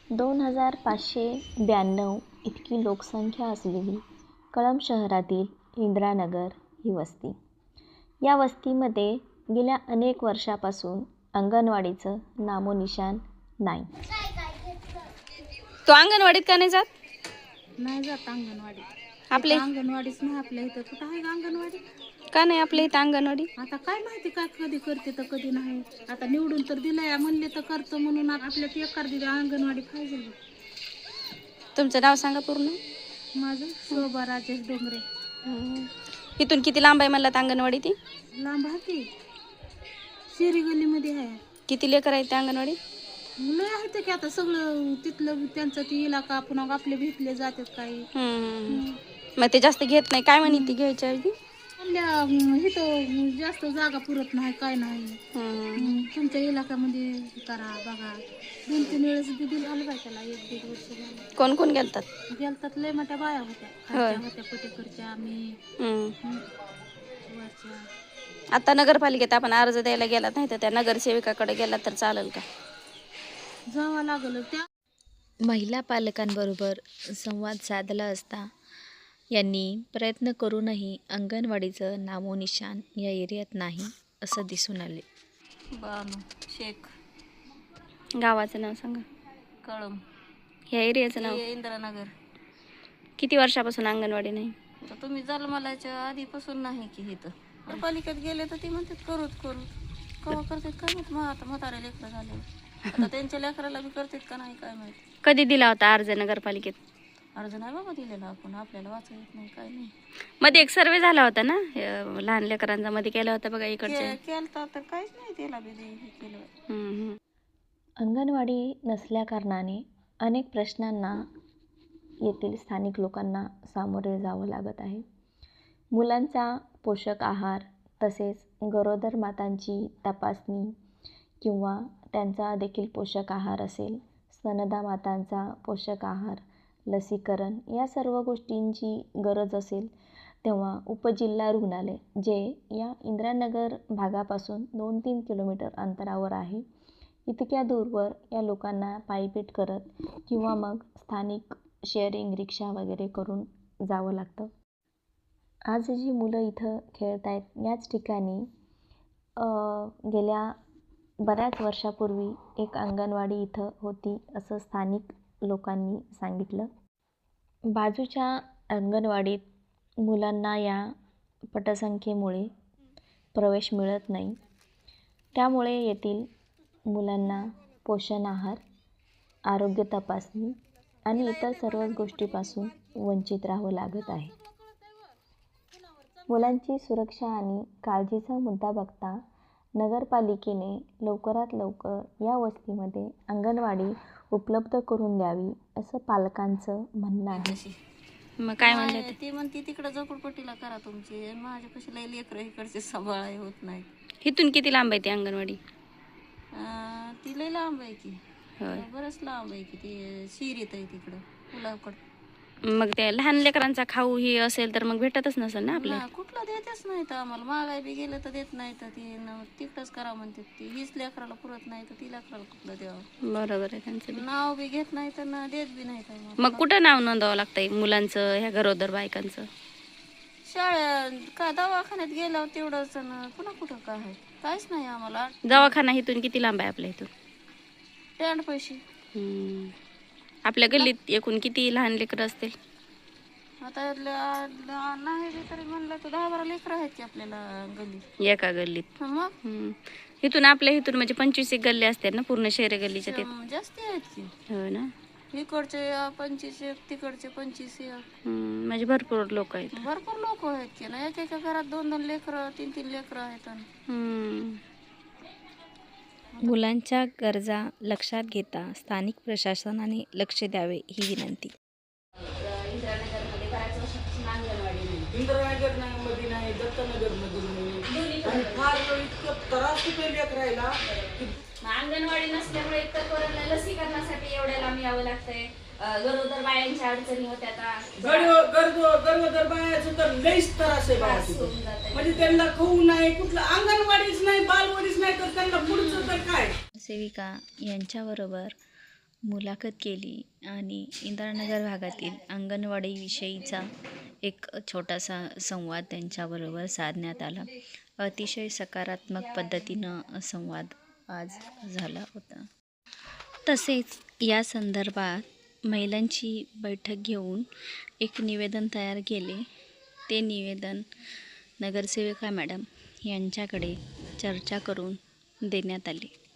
2592 इतकी लोकसंख्या असलेली कळंब शहरातील इंदिरानगर ही वस्ती. या वस्तीमध्ये गेल्या अनेक वर्षापासून अंगणवाडीचं नामोनिशाण नाही. तो अंगणवाडीत का नाही जात? नाही जात अंगणवाडी. आपल्या अंगणवाडीच नाही आपल्या इथं. कुठं आहे का अंगणवाडी? का नाही आपल्या इथं अंगणवाडी? आता काय माहिती काय कधी करते तर कधी नाही. आता निवडून तर दिलंय म्हणले तर करतो म्हणून आपल्या एकार दिली अंगणवाडी पाहिजे. तुमचं नाव सांगा पूर्ण. माझं शोभा राजेश डोंगरे. इथून किती लांब आहे म्हणलात अंगणवाडी ती? लांब आहे की शिरी गल्लीमध्ये आहे. किती लेकर आहेत त्या अंगणवाडी? मुलं आहेत की आता सगळं तिथलं त्यांचं ती इलाका पुन्हा आपले भेटले जातात काही. मग ते जास्त घेत नाही काय म्हणे ती घ्यायच्या ऐवजी? इथं जास्त जागा पुरत नाही काय नाही. तुमच्या इलाक्यामध्ये करा बघा. 2-3 वेळेस दिदी झालं बाय त्याला 1-1.5 वर्ष झालं. कोण कोण गेलतात? गेलतात लय मोठ्या बाया होत्या. होत्या पटेकरच्या आम्ही वरच्या. आता नगरपालिकेत आपण अर्ज द्यायला गेलात नाही तर त्या नगरसेविकाकडे गेला तर चालेल का? जावं लागलं त्या महिला पालकांबरोबर संवाद साधला असता यांनी प्रयत्न करूनही अंगणवाडीचं नामोनिशाण या एरियात नाही असं दिसून आले. बानू शेख. गावाचं नाव सांगा. कळंब. ह्या एरियाचं नाव? इंदिरानगर. किती वर्षापासून अंगणवाडी नाही? तर तुम्ही जन्मालाच्या आधीपासून नाही की इथं पालिकेत गेले तर ती म्हणतात करू कवा करतात काय माहित. मग आता म्हातारे लेकरं झाले आता त्यांच्या लेकराला बी करतात का नाही काय माहिती. कधी दिला होता अर्ज नगरपालिकेत? अर्ज नाही बाबा दिलेला आपण. आपल्याला वाचा येत नाही काय नाही. मध्ये एक सर्वे झाला होता ना लहान लेकरांचा मध्ये केला होता बघा इकडचे. केलता तर काहीच नाही त्याला बी केलं. अंगणवाडी नसल्याकारणाने अनेक प्रश्नांना येथील स्थानिक लोकांना सामोरे जावं लागत आहे. मुलांचा पोषक आहार तसेच गरोदर मातांची तपासणी किंवा त्यांचा देखील पोषक आहार असेल, स्तनदा मातांचा पोषक आहार, लसीकरण या सर्व गोष्टींची गरज असेल तेव्हा उपजिल्हा रुग्णालय जे या इंदिरानगर भागापासून 2-3 किलोमीटर अंतरावर आहे, इतक्या दूरवर या लोकांना पायपीट करत किंवा मग स्थानिक शेअरिंग रिक्षा वगैरे करून जावं लागतं. आज जी मुलं इथं खेळत आहेत याच ठिकाणी गेल्या बऱ्याच वर्षापूर्वी एक अंगणवाडी इथं होती असं स्थानिक लोकांनी सांगितलं. बाजूच्या अंगणवाडीत मुलांना या पटसंख्येमुळे प्रवेश मिळत नाही. त्यामुळे येथील मुलांना पोषण आहार, आरोग्य तपासणी आणि इतर सर्वच गोष्टीपासून वंचित राहावं लागत आहे. मुलांची सुरक्षा आणि काळजीचा मुद्दा बघता नगरपालिकेने लवकरात लवकर या वस्तीमध्ये अंगणवाडी उपलब्ध करून द्यावी असं पालकांचं म्हणणं आहे. मग काय म्हणले ती म्हणते तिकडं झोपडपट्टीला करा तुमची. माझ्या कशी लय लेकरं इकडचे सांभाळाय होत नाही. इथून किती लांब आहे ती अंगणवाडी? ती लय लांब आहे की. बरंच लांब आहे की. ती शिरीत आहे तिकडं पुलाकडं. मग त्या लहान लेकरांचा खाऊ ही असेल तर मग भेटतच नसेल ना आपल्याला? कुठलं देतच नाही तर आम्हाला. मागाय बी गेलं तर देत नाही तर ती तिकडंच करा म्हणते. ती हीच लेकराला पुरत नाही तर ती लेकराला कुठलं द्यावं. बरोबर आहे त्यांचं. नाव बी घेत नाही तर देत बी नाही तर. मग कुठं नाव नोंदवावं लागतंय मुलांचं ह्या गरोदर बायकांचं? शाळेत का दवाखान्यात गेल्यावर तेवढंच पुन्हा कुठं काय आहे काहीच नाही आम्हाला. दवाखाना इथून किती लांब आहे आपल्या इथून? 10 पैसे. आपल्या गल्लीत एकूण किती लहान लेकरं असतील? आता नाही तरी म्हणलं तर 10-12 लेकरं आहेत की आपल्याला गल्लीत. एका गल्लीत? मग इथून आपल्या इथून म्हणजे 25 गल्ली असतात ना पूर्ण शहर गल्लीच्या? ते जास्ती आहेत की. हो ना. इकडचे 25 तिकडचे 25. म्हणजे भरपूर लोक आहेत. भरपूर लोक आहेत की ना. एका घरात 2-2 लेकरं 3-3 लेकरं आहेत. मुलांच्या गरजा लक्षात घेता स्थानिक प्रशासनाने लक्ष द्यावे ही विनंती. इंदिरानगरमध्ये बऱ्याच वर्षापासून अंगणवाडी नाही. इंदिरानगरमध्ये नाही, दत्तनगरमध्ये नाही. आणि फार इतकं त्रास होतो लेकरायला. अंगणवाडी नसल्यामुळे इतर पोरांना लसीकरणासाठी एवढ्या लांब यावं लागतंय. गरोदर बायांच्या अडचणी होत्या. गरोदर बायाचं तर लईच त्रास आहे बाळा. म्हणजे त्यांना खाऊ नाही, कुठलं अंगणवाडीच नाही, बालवाडीच नाही तर त्यांना पुढचं तर काय. सेविका यांच्याबरोबर मुलाखत केली आणि इंदिरानगर भागातील अंगणवाडीविषयीचा एक छोटासा संवाद त्यांच्याबरोबर साधण्यात आला. अतिशय सकारात्मक पद्धतीनं संवाद आज झाला होता. तसेच या संदर्भात महिलांची बैठक घेऊन एक निवेदन तयार केले. ते निवेदन नगरसेविका मॅडम यांच्याकडे चर्चा करून देण्यात आले.